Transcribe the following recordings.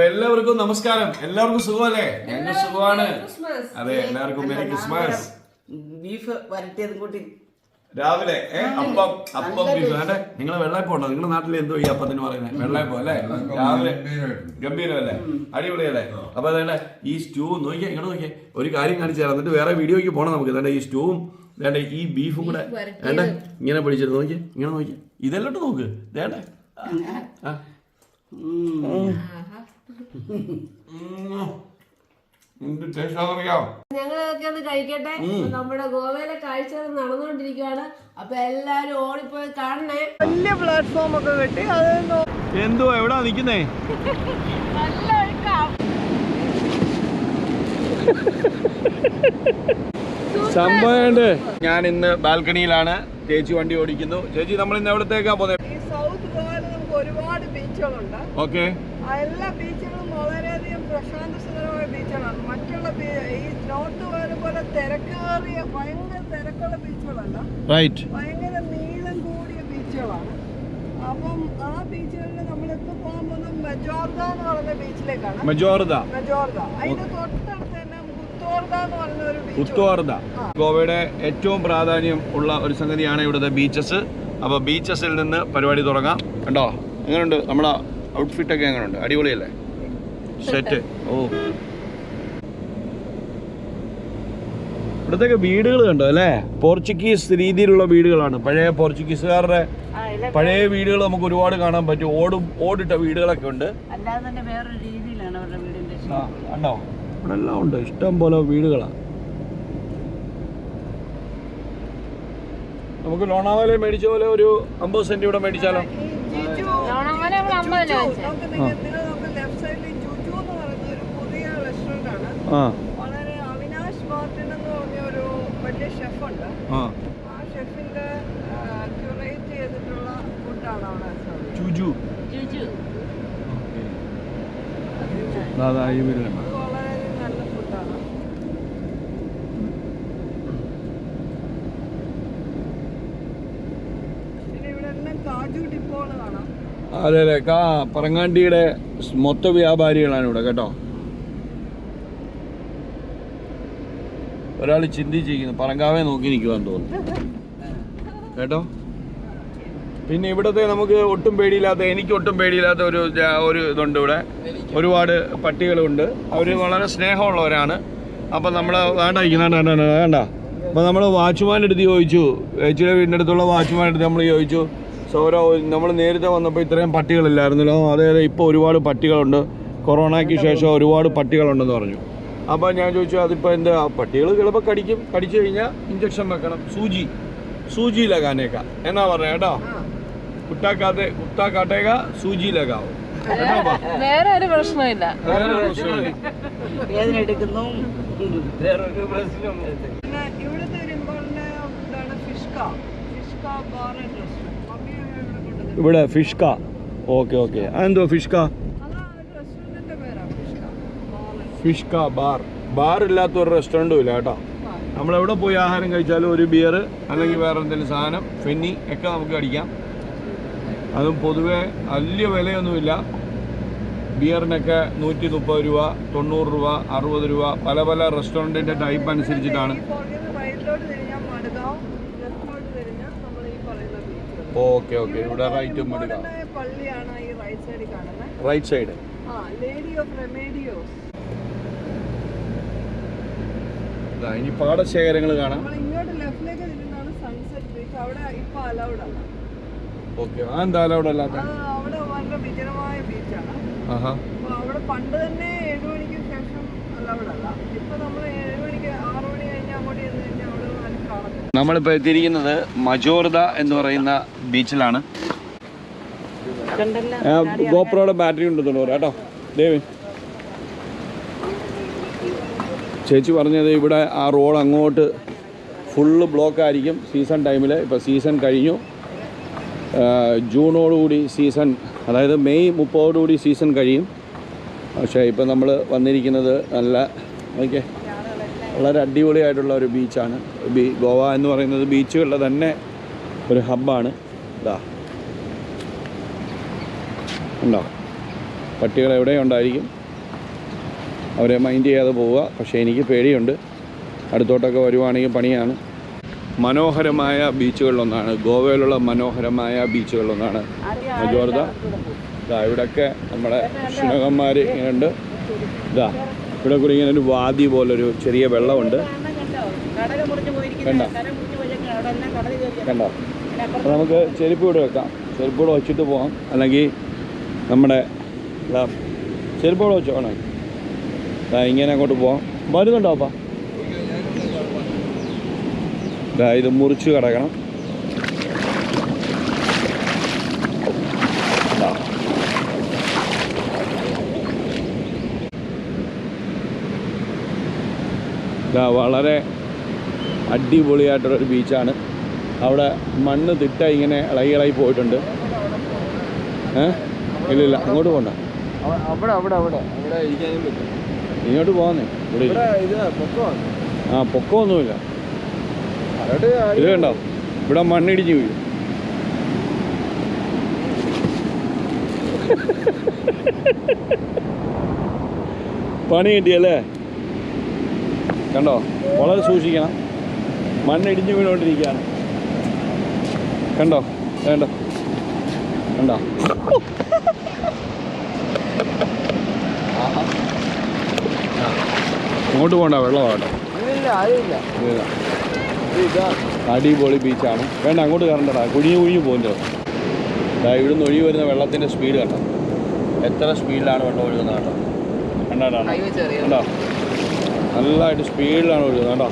എല്ലാവർക്കും നമസ്കാരം. എല്ലാവർക്കും സുഖമല്ലേ? ഞങ്ങൾ സുഖമാണ്. അതെ, എല്ലാവർക്കും മെരി ക്രിസ്മസ്. ബീഫ് വരട്ടിയതും കൂട്ടി രാവിലെ അപ്പം ബീഫ് വേണ്ടേ? നിങ്ങൾ വെള്ളയപ്പം ഉണ്ടോ? നിങ്ങളുടെ നാട്ടിൽ എന്തോ ഈ അപ്പത്തിന് പറയുന്നത്? വെള്ളയപ്പം അല്ലേ? രാവിലെ ഗംഭീരമല്ലേ? അടിപൊളിയല്ലേ? അപ്പൊ അതേണ്ട ഈ സ്റ്റൂ നോക്കിയാ, ഇങ്ങോട്ട് നോക്കിയേ, ഒരു കാര്യം കാണിച്ചു തരാം. എന്നിട്ട് വേറെ വീഡിയോയ്ക്ക് പോകണം നമുക്ക്. വേണ്ട ഈ സ്റ്റൂവും വേണ്ട ഈ ബീഫും കൂടെ വേണ്ട ഇങ്ങനെ പിടിച്ചിട്ട് നോക്കിയേ, ഇങ്ങനെ നോക്കിയേ, ഇതെല്ലാം നോക്ക് വേണ്ടേ. ഞങ്ങളൊക്കെ ഒന്ന് കഴിക്കട്ടെ. നമ്മുടെ ഗോവയിലെ കാഴ്ചകൾ നടന്നുകൊണ്ടിരിക്കുകയാണ്. അപ്പൊ എല്ലാരും ഓടിപ്പോയി കാണണേ. വലിയ പ്ലാറ്റ്ഫോം ഒക്കെ കെട്ടി അത് എന്തോ എവിടാ നിക്കുന്നേ? സംഭവമുണ്ട്. ഞാൻ ഇന്ന് ബാൽക്കണിയിലാണ്. ചേച്ചി വണ്ടി ഓടിക്കുന്നു. ചേച്ചി, നമ്മൾ ഇന്ന് എവിടത്തേക്കാ പോകുന്നത്? ഈ സൗത്ത് ഗോവയിൽ നമുക്ക് ഒരുപാട് ബീച്ചുകളുണ്ട്. ഓക്കെ, എല്ലാ ബീച്ചുകളും വളരെയധികം പ്രശാന്തസുന്ദരമായ ബീച്ചുകളാണ്. മറ്റുള്ള ഈ നോർത്ത് ഗോവയിലെ പോലെ തിരക്കേറിയ ഭയങ്കര തിരക്കുള്ള ബീച്ചുകളല്ല, ഭയങ്കര നീളം കൂടിയ ബീച്ചുകളാണ്. അപ്പം ആ ബീച്ചുകളിൽ നമ്മളിപ്പോ പോകാൻ പോകുന്നത് മജോർദ എന്ന് പറയുന്ന ബീച്ചിലേക്കാണ്. മജോർദ അതിന്റെ തൊട്ടടുത്ത് തന്നെ മുത്തോർദ എന്ന് പറയുന്ന ഒരു ബീച്ച്. ഗോവയുടെ ഏറ്റവും പ്രാധാന്യം ഉള്ള ഒരു സംഗതിയാണ് ഇവിടുത്തെ ബീച്ചസ്. അപ്പൊ ബീച്ചസിൽ നിന്ന് പരിപാടി തുടങ്ങാം. കണ്ടോ എങ്ങനെയുണ്ട് നമ്മുടെ ഔട്ട്ഫിറ്റ് ഒക്കെ? എങ്ങനെയുണ്ട്? അടിപൊളിയല്ലേ സെറ്റ്? ഓ, ഇവിടത്തേക്ക് വീടുകൾ കണ്ടോ അല്ലേ? പോർച്ചുഗീസ് രീതിയിലുള്ള വീടുകളാണ്. പഴയ പോർച്ചുഗീസുകാരുടെ പഴയ വീടുകൾ നമുക്ക് ഒരുപാട് കാണാൻ പറ്റും. ഓടിട്ട വീടുകളൊക്കെ ഉണ്ട്. കണ്ടോ ഇവിടെ എല്ലാം ഉണ്ട്, ഇഷ്ടം പോലെ വീടുകളാണ്. നമുക്ക് ലോണാവാല മേടിച്ച പോലെ ഒരു 50 സെന്റ് ഇവിടെ മേടിച്ചാലോ? വളരെ അവിനാഷ് മാർട്ടിൻ എന്ന് പറഞ്ഞ ഒരു വലിയ ഷെഫുണ്ട്. ആ ഷെഫിന്റെ ക്യൂറേറ്റ് ചെയ്തിട്ടുള്ള ഫുഡാണ് അവിടെ. വളരെയധികം നല്ല ഫുഡാണ്. പിന്നെ ഇവിടെ എല്ലാം കാജു ഡിപ്പോകൾ കാണാം. അതെ അതെ, പറങ്ങാണ്ടിയുടെ മൊത്ത വ്യാപാരികളാണ് ഇവിടെ കേട്ടോ. ഒരാൾ ചിന്തിച്ചിരിക്കുന്നു, പറങ്കാവേ നോക്കി നിൽക്കുവാന്ന് തോന്നുന്നു കേട്ടോ. പിന്നെ ഇവിടത്തെ നമുക്ക് ഒട്ടും പേടിയില്ലാത്ത, എനിക്ക് ഒട്ടും പേടിയില്ലാത്ത ഒരു ഇതുണ്ട് ഇവിടെ. ഒരുപാട് പട്ടികളുണ്ട്. അവർ വളരെ സ്നേഹമുള്ളവരാണ്. അപ്പം നമ്മൾ വേണ്ട. അപ്പം നമ്മൾ വാച്ച്മാൻ്റെ അടുത്ത് ചോദിച്ചു, ചേച്ചിയുടെ വീടിൻ്റെ അടുത്തുള്ള വാച്ച്മാൻ്റെ അടുത്ത് നമ്മൾ ചോദിച്ചു, സൗരവ്, നമ്മൾ നേരത്തെ വന്നപ്പോൾ ഇത്രയും പട്ടികളില്ലായിരുന്നല്ലോ. അതെ, ഇപ്പോൾ ഒരുപാട് പട്ടികളുണ്ട്. കൊറോണയ്ക്ക് ശേഷം ഒരുപാട് പട്ടികളുണ്ടെന്ന് പറഞ്ഞു. അപ്പോൾ ഞാൻ ചോദിച്ചു, അതിപ്പോൾ എന്താ? പട്ടികൾ ചിലപ്പോൾ കടിച്ചു കഴിഞ്ഞാൽ ഇഞ്ചക്ഷൻ വെക്കണം, സൂചി ലഗാനേക്ക എന്നാ പറഞ്ഞ കേട്ടോ. കുട്ടാക്കാട്ടേക്ക സൂചി ലഗാവും. വേറെ ഒരു പ്രശ്നമില്ല. പിന്നെ ഇവിടുത്തെ ഒരു ഇമ്പോർട്ടന്റ് ഇതാണ് ഫിഷ്ക ബാർ ആൻഡ് റെസ്റ്റോറന്റ്. ഇവിടെ ഫിഷ്ക. ഓക്കെ, അതെന്തോ ഫിഷ്ക? ഫിഷ്ക ബാർ ഇല്ലാത്ത ഒരു റെസ്റ്റോറൻറ്റും ഇല്ല കേട്ടോ. നമ്മളെവിടെ പോയി ആഹാരം കഴിച്ചാലും ഒരു ബിയർ അല്ലെങ്കിൽ വേറെ എന്തെങ്കിലും സാധനം, ഫെന്നി ഒക്കെ നമുക്ക് അടിക്കാം. അതും പൊതുവെ വലിയ വിലയൊന്നുമില്ല. ബിയറിനൊക്കെ 130 രൂപ, 90 രൂപ, 60 രൂപ, പല റെസ്റ്റോറൻറ്റിൻ്റെ ടൈപ്പ് അനുസരിച്ചിട്ടാണ്. ഓക്കെ, ഇവിടെ റൈറ്റും എടുക്കാം. പള്ളിയാണ് ഈ റൈറ്റ് സൈഡിൽ കാണുന്നത്. Right side lady of Remedios. ഇനി പാടശേഖരങ്ങൾ കാണാം. ഇങ്ങോട്ട് ലെഫ്റ്റിലേക്ക് തിരിഞ്ഞാണ് സൺസെറ്റ് ബീച്ച്. അവിടെ ഇപ്പൊ അലൗഡ് അല്ല. ഓക്കെ, അതെന്താ അലൗഡ് അല്ലാത്ത? അവിടെ വളരെ വിജനമായ ബീച്ചാണ്. അവിടെ പണ്ട് തന്നെ 7 മണിക്ക് ശേഷം അലൗഡ് അല്ല. ഇപ്പൊ നമ്മൾ 7 മണിക്ക് 6 മണി കഴിഞ്ഞാൽ അങ്ങോട്ട് ചെന്ന് കഴിഞ്ഞാൽ അവിടെ നല്ല കാണും. നമ്മളിപ്പോൾ എത്തിയിരിക്കുന്നത് മജോർദ എന്ന് പറയുന്ന ബീച്ചിലാണ്. ഗോപ്രോയുടെ ബാറ്ററി ഉണ്ടെന്ന് പറയാം കേട്ടോ. ദേവി ചേച്ചി പറഞ്ഞത് ഇവിടെ ആ റോഡ് അങ്ങോട്ട് ഫുള്ള് ബ്ലോക്ക് ആയിരിക്കും സീസൺ ടൈമിൽ. ഇപ്പോൾ സീസൺ കഴിഞ്ഞു. ജൂണോടുകൂടി സീസൺ, അതായത് മെയ് 30ഓടുകൂടി സീസൺ കഴിയും. പക്ഷേ ഇപ്പം നമ്മൾ വന്നിരിക്കുന്നത് നല്ല വളരെ അടിപൊളിയായിട്ടുള്ള ഒരു ബീച്ചാണ്. ഗോവ എന്ന് പറയുന്നത് ബീച്ചുകളുടെ തന്നെ ഒരു ഹബ്ബാണ്. ഇതാ ഉണ്ടോ പട്ടികൾ എവിടെയും ഉണ്ടായിരിക്കും, അവരെ മൈൻഡ് ചെയ്യാതെ പോവുക. പക്ഷേ എനിക്ക് പേടിയുണ്ട്, അടുത്തോട്ടൊക്കെ വരുവാണെങ്കിൽ പണിയാണ്. മനോഹരമായ ബീച്ചുകളിലൊന്നാണ്, ഗോവയിലുള്ള മനോഹരമായ ബീച്ചുകളിലൊന്നാണ് മജോർദ. ഇവിടെയൊക്കെ നമ്മുടെ ശുനകന്മാർ ഇങ്ങനെയുണ്ട്. ഇവിടെ കൂടി ഇങ്ങനെ ഒരു വാതി പോലൊരു ചെറിയ വെള്ളമുണ്ട്. കണ്ടോ കണ്ടോ? അപ്പോൾ നമുക്ക് ചെരുപ്പ് ഇവിടെ വെക്കാം, ചെരുപ്പ് ഇവിടെ വെച്ചിട്ട് പോകാം. അല്ലെങ്കിൽ നമ്മുടെ ചെരുപ്പ് ഇവിടെ വെച്ചോണേ, ഇങ്ങനെ അങ്ങോട്ട് പോകാം. വരുന്നുണ്ടോ അപ്പം? ഇത് മുറിച്ച് കിടക്കണം. വളരെ അടിപൊളിയായിട്ടുള്ളൊരു ബീച്ചാണ്. അവിടെ മണ്ണ് തിട്ട ഇങ്ങനെ ഇളകി പോയിട്ടുണ്ട്. ഇല്ല അങ്ങോട്ട് പോകണ്ട, ഇങ്ങോട്ട് പോകാന്നേ. ഇവിടെ പൊക്കമൊന്നുമില്ല. ഇത് കണ്ടോ, ഇവിടെ മണ്ണിടിഞ്ഞ് വീഴും. പണി കിട്ടിയല്ലേ? കണ്ടോ, വളരെ സൂക്ഷിക്കണം, മണ്ണിടിഞ്ഞ് വീണുകൊണ്ടിരിക്കുകയാണ്. കണ്ടോ കണ്ടോ കണ്ടോ? അങ്ങോട്ട് പോകണ്ട, വെള്ളമാകട്ടോ. അടിപൊളി ബീച്ചാണ്. വേണ്ട, അങ്ങോട്ട് കയറണ്ടടാ, കുഴിഞ്ഞു പോകുന്നത്. ഇവിടുന്ന് ഒഴുകി വരുന്ന വെള്ളത്തിൻ്റെ സ്പീഡ് കണ്ടോ, എത്ര സ്പീഡിലാണ് വെള്ളം ഒഴുകുന്നത് കേട്ടോ. കണ്ടോ, നല്ലതായിട്ട് സ്പീഡിലാണ് ഒഴുകുന്നത് കേട്ടോ.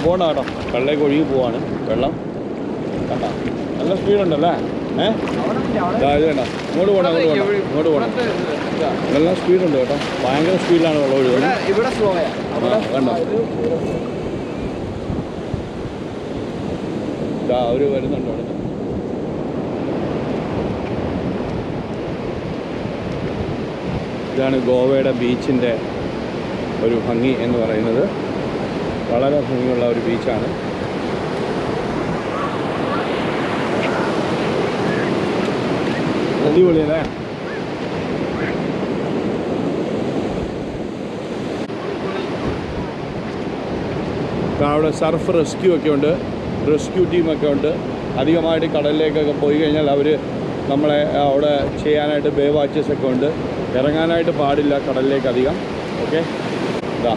പോകണ്ട കേട്ടോ, കള്ളിലേക്ക് ഒഴുകി പോവാണ് വെള്ളം. കണ്ടോ, നല്ല സ്പീഡുണ്ടല്ലേ? ഇത് കണ്ടോ, ഇങ്ങോട്ട് പോകണം, ഇങ്ങോട്ട് പോകണം. നല്ല സ്പീഡുണ്ട് കേട്ടോ, ഭയങ്കര സ്പീഡിലാണ് വെള്ളം ഒഴുകുന്നത്. കണ്ടോ, അവർ വരുന്നുണ്ട് അവിടെ. ഇതാണ് ഗോവയുടെ ബീച്ചിൻ്റെ ഒരു ഭംഗി എന്ന് പറയുന്നത്. വളരെ ഭംഗിയുള്ള ഒരു ബീച്ചാണ്. അടിപൊളിയല്ലേ? അവിടെ സർഫ് റെസ്ക്യൂ ഒക്കെ ഉണ്ട്, റെസ്ക്യൂ ടീമൊക്കെ ഉണ്ട്. അധികമായിട്ട് കടലിലേക്കൊക്കെ പോയി കഴിഞ്ഞാൽ അവർ നമ്മളെ അവിടെ ചെയ്യാനായിട്ട് ബേ വാച്ചേഴ്സൊക്കെ ഉണ്ട്. ഇറങ്ങാനായിട്ട് പാടില്ല കടലിലേക്ക് അധികം. ഓക്കെ, ഇതാ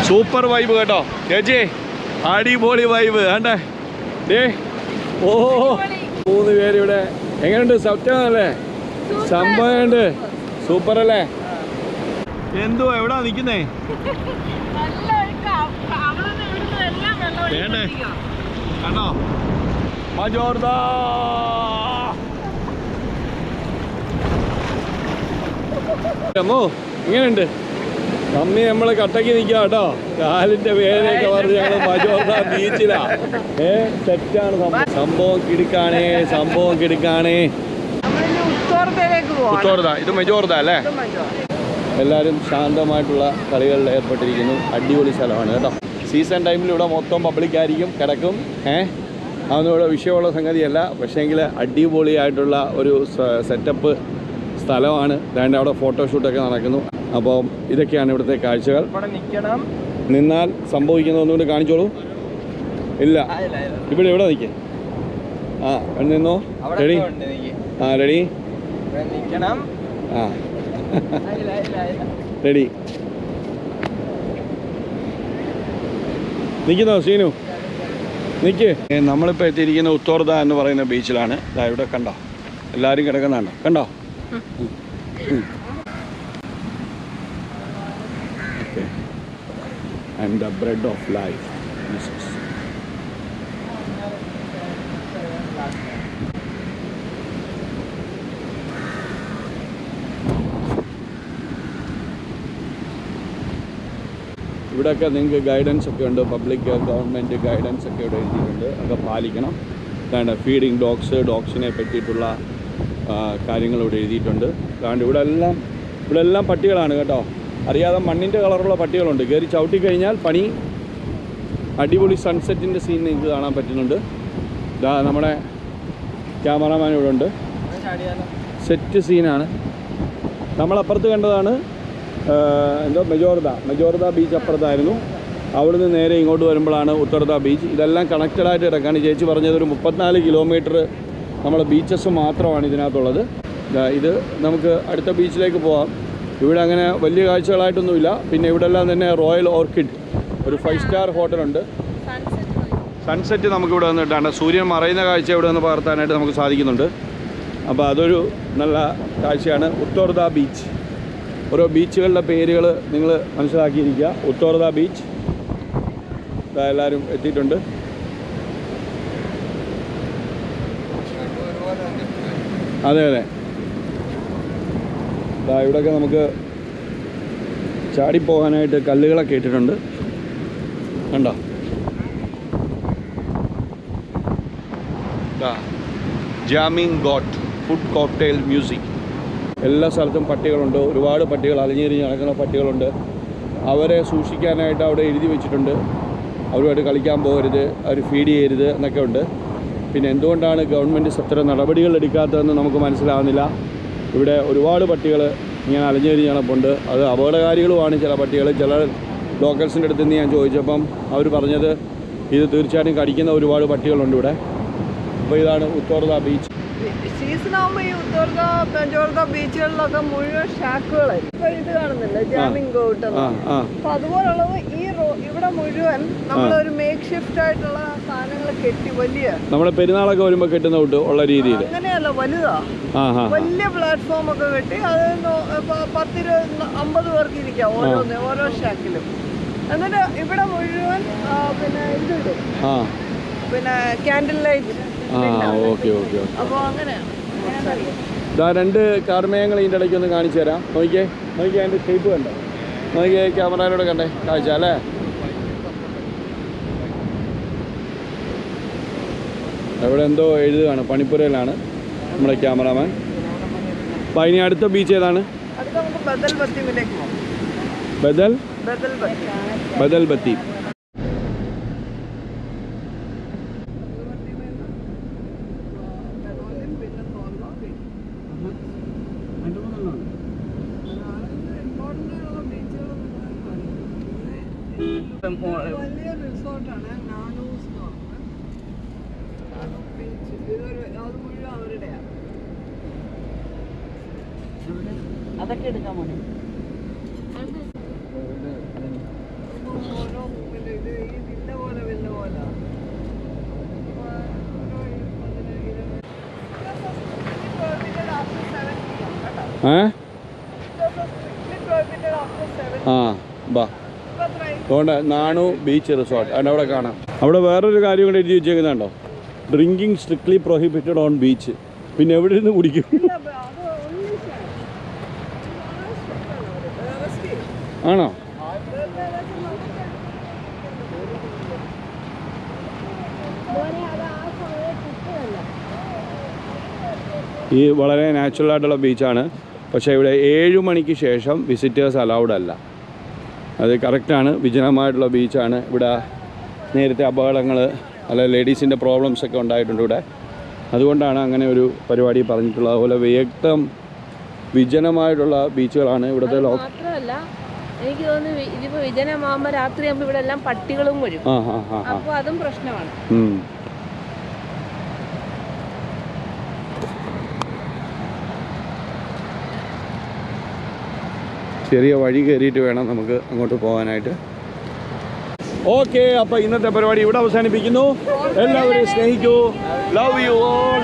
സൂപ്പർ വൈബ് കേട്ടോ ചേച്ചി, അടിപൊളി വൈബ്. കണ്ടേ ഡേ, ഓ 3 പേര് ഇവിടെ. എങ്ങനെയുണ്ട്? സത്യമല്ലേ? സംഭവമുണ്ട്, സൂപ്പർ അല്ലേ? എന്തുവാ എവിടാ നിൽക്കുന്നേ? വേണ്ടേ? കണ്ടോ, മജോർദ. അമ്മോ, ഇങ്ങനെയുണ്ട്. മമ്മി നമ്മള് കട്ടക്ക് നിൽക്കാം കേട്ടോ. കാലിന്റെ വേദനയൊക്കെ പറഞ്ഞ് ഞങ്ങള് മജോർദ ബീച്ചിലാ. സെറ്റാണ് സംഭവം, കിടുക്കാണേ, സംഭവം കിടുക്കാണേ. ഉത്തോർദ, ഇത് മജോർദ അല്ലേ? എല്ലാവരും ശാന്തമായിട്ടുള്ള കളികളിൽ ഏർപ്പെട്ടിരിക്കുന്നു. അടിപൊളി സ്ഥലമാണ് കേട്ടോ. സീസൺ ടൈമിൽ ഇവിടെ മൊത്തം പബ്ലിക്കായിരിക്കും, കിടക്കും. അതൊന്നും ഇവിടെ വിഷയമുള്ള സംഗതിയല്ല. പക്ഷേങ്കിൽ അടിപൊളിയായിട്ടുള്ള ഒരു സെറ്റപ്പ് സ്ഥലമാണ്. അതുകൊണ്ട് അവിടെ ഫോട്ടോഷൂട്ടൊക്കെ നടക്കുന്നു. അപ്പോൾ ഇതൊക്കെയാണ് ഇവിടുത്തെ കാഴ്ചകൾ. നിന്നാൽ സംഭവിക്കുന്ന ഒന്നുകൊണ്ട് കാണിച്ചോളൂ. ഇല്ല, ഇവിടെ ഇവിടെ നിൽക്കേ. നിന്നോ. റെഡി? റെഡി. റെഡി. നിൽക്കുന്നോ സീനു? നിൽക്ക്. നമ്മളിപ്പോൾ എത്തിയിരിക്കുന്ന ഉത്തോർദ എന്ന് പറയുന്ന ബീച്ചിലാണ്. ഇവിടെ കണ്ടോ, എല്ലാവരും കിടക്കുന്നുണ്ടോ? കണ്ടോ? And the bread of life. ഇവിടെയൊക്കെ നിങ്ങൾക്ക് ഗൈഡൻസ് ഒക്കെ ഉണ്ട്, പബ്ലിക് ഗവൺമെൻറ് ഗൈഡൻസ് ഒക്കെ ഇവിടെ എഴുതിയിട്ടുണ്ട്. അതൊക്കെ പാലിക്കണം. അതാണ് ഫീഡിങ് ഡോഗ്സിനെ പറ്റിയിട്ടുള്ള കാര്യങ്ങൾ ഇവിടെ എഴുതിയിട്ടുണ്ട്. കാരണം ഇവിടെ എല്ലാം പട്ടികളാണ് കേട്ടോ. അറിയാതെ മണ്ണിൻ്റെ കളറുള്ള പട്ടികളുണ്ട്. കയറി ചവിട്ടി കഴിഞ്ഞാൽ പണി. അടിപൊളി സൺസെറ്റിൻ്റെ സീൻ നിങ്ങൾക്ക് കാണാൻ പറ്റുന്നുണ്ട്. ഇതാ നമ്മുടെ ക്യാമറാമാൻ ഇവിടെ ഉണ്ട്. സെറ്റ് സീനാണ്. നമ്മളപ്പുറത്ത് കണ്ടതാണ് എന്തോ മെജോർദ ബീച്ച് അപ്പുറത്തായിരുന്നു. അവിടുന്ന് നേരെ ഇങ്ങോട്ട് വരുമ്പോഴാണ് ഉത്തർദ ബീച്ച്. ഇതെല്ലാം കണക്റ്റഡായിട്ട് കിടക്കാണ്. ചേച്ചി പറഞ്ഞത് ഒരു 34 കിലോമീറ്റർ നമ്മളെ ബീച്ചസ് മാത്രമാണ് ഇതിനകത്തുള്ളത്. ഇത് നമുക്ക് അടുത്ത ബീച്ചിലേക്ക് പോകാം. ഇവിടെ അങ്ങനെ വലിയ കാഴ്ചകളായിട്ടൊന്നുമില്ല. പിന്നെ ഇവിടെ എല്ലാം തന്നെ റോയൽ ഓർക്കിഡ് ഒരു 5 സ്റ്റാർ ഹോട്ടലുണ്ട്. സൺസെറ്റ് നമുക്കിവിടെ വന്നിട്ടാണ് സൂര്യൻ മറയുന്ന കാഴ്ച ഇവിടെ നിന്ന് പകർത്താനായിട്ട് നമുക്ക് സാധിക്കുന്നുണ്ട്. അപ്പോൾ അതൊരു നല്ല കാഴ്ചയാണ്. ഉത്തർദ ബീച്ച്. ഓരോ ബീച്ചുകളുടെ പേരുകൾ നിങ്ങൾ മനസ്സിലാക്കിയിരിക്കുക. ഉത്തർദ ബീച്ച് എല്ലാവരും എത്തിയിട്ടുണ്ട്. അതെ ഇവിടെയൊക്കെ നമുക്ക് ചാടിപ്പോകാനായിട്ട് കല്ലുകളൊക്കെ ഇട്ടിട്ടുണ്ട്. കണ്ടോ? Jamming got food cocktail music. എല്ലാ സ്ഥലത്തും പട്ടികളുണ്ട്. ഒരുപാട് പട്ടികൾ, അലഞ്ഞിരിഞ്ഞ് നടക്കുന്ന പട്ടികളുണ്ട്. അവരെ സൂക്ഷിക്കാനായിട്ട് അവിടെ എഴുതി വെച്ചിട്ടുണ്ട്. അവരുമായിട്ട് കളിക്കാൻ പോകരുത്, അവർ ഫീഡ് ചെയ്യരുത് എന്നൊക്കെ ഉണ്ട്. പിന്നെ എന്തുകൊണ്ടാണ് ഗവൺമെൻറ് അത്തരം നടപടികൾ എടുക്കാത്തതെന്ന് നമുക്ക് മനസ്സിലാവുന്നില്ല. ഇവിടെ ഒരുപാട് പട്ടികൾ ഇങ്ങനെ അലഞ്ഞിരിഞ്ഞ് നടപ്പുണ്ട്. അത് അപകടകാരികളുമാണ് ചില പട്ടികൾ. ചില ലോക്കൽസിൻ്റെ അടുത്ത് നിന്ന് ഞാൻ ചോദിച്ചപ്പം അവർ പറഞ്ഞത് ഇത് തീർച്ചയായിട്ടും കടിക്കുന്ന ഒരുപാട് പട്ടികളുണ്ട് ഇവിടെ. അപ്പോൾ ഇതാണ് ഉത്തർദ ബീച്ച്. സീസണാകുമ്പോൾ ഈ ഉത്തർദ മെജോർദ ബീച്ചുകളിലൊക്കെ മുഴുവൻ ഷാക്കുകളായിരിക്കും. ഇപ്പൊ ഇത് കാണുന്നില്ല ജാമിങ് ഗോട്ട്. അപ്പൊ അതുപോലുള്ളത് ഇവിടെ മുഴുവൻ നമ്മളൊരു മേക്ക് ഷിഫ്റ്റ് ആയിട്ടുള്ള സാധനങ്ങൾ കെട്ടി വലിയ നമ്മുടെ പെരുന്നാളൊക്കെ വരുമ്പോൾ കെട്ടുന്ന ഉള്ള രീതിയിൽ അങ്ങനെയല്ല, വലുതാ. വലിയ പ്ലാറ്റ്ഫോം ഒക്കെ കെട്ടി അത് 10-50 പേർക്ക് ഇരിക്കാം ഓരോ ഷാക്കിലും. എന്നിട്ട് ഇവിടെ മുഴുവൻ പിന്നെ ഇതിടും, പിന്നെ ക്യാൻഡിൽ ലൈറ്റ്. ഓക്കെ. അപ്പോൾ അങ്ങനെയാണ്. ഇതാ 2 കാർമേഘങ്ങൾ ഇതിൻ്റെ ഇടയ്ക്ക് ഒന്ന് കാണിച്ചു തരാം. നോക്കിയേ അതിൻ്റെ ഷേപ്പ് കണ്ടോ? നോക്കിയേ, ക്യാമറയിലൂടെ കണ്ടേ കാഴ്ച അല്ലേ? അവിടെ എന്തോ എഴുതുകയാണ്. പണിപ്പുരയിലാണ് നമ്മുടെ ക്യാമറാമാൻ. അപ്പം ഇനി അടുത്ത ബീച്ച് ഏതാണ്? ബദൽ ബത്തി. വലിയ റിസോർട്ടാണ് നാനൂസ് എന്ന് പറഞ്ഞത്. അത് മുഴുവൻ അവരുടെയാണ്. അതൊക്കെ എടുക്കാൻ പോണേ. ഓരോ റൂമിലും ഇത് ഈ വില്ല പോലെ അതുകൊണ്ട് നാണു ബീച്ച് റിസോർട്ട് അതിൻ്റെ അവിടെ കാണാം. അവിടെ വേറൊരു കാര്യം കൂടെ എഴുതി വെച്ചേക്കുന്നുണ്ടോ? Drinking strictly prohibited on beach. പിന്നെ എവിടെ നിന്ന് കുടിക്കും? ആണോ? ഈ വളരെ നാച്ചുറൽ ആയിട്ടുള്ള ബീച്ചാണ്. പക്ഷേ ഇവിടെ 7 മണിക്ക് ശേഷം വിസിറ്റേഴ്സ് അലൗഡ് അല്ല. അത് കറക്റ്റാണ്. വിജനമായിട്ടുള്ള ബീച്ചാണ്. ഇവിടെ നേരത്തെ അപകടങ്ങൾ അല്ല ലേഡീസിൻ്റെ പ്രോബ്ലംസ് ഒക്കെ ഉണ്ടായിട്ടുണ്ട് ഇവിടെ. അതുകൊണ്ടാണ് അങ്ങനെ ഒരു പരിപാടി പറഞ്ഞിട്ടുള്ളത്. അതുപോലെ വ്യക്തം വിജനമായിട്ടുള്ള ബീച്ചുകളാണ് ഇവിടുത്തെ. മാത്രമല്ല എനിക്ക് തോന്നുന്നു ഇതിപ്പോൾ വിജനമാകുമ്പോൾ രാത്രിയാകുമ്പോൾ ഇവിടെ എല്ലാം പട്ടികളും വരും. അപ്പോൾ അതും പ്രശ്നമാണ്. ചെറിയ വഴി കയറിയിട്ട് വേണം നമുക്ക് അങ്ങോട്ട് പോകാനായിട്ട്. ഓക്കെ, അപ്പോൾ ഇന്നത്തെ പരിപാടി ഇവിടെ അവസാനിപ്പിക്കുന്നു. എല്ലാവരെയും സ്നേഹിക്കൂ. Love you all.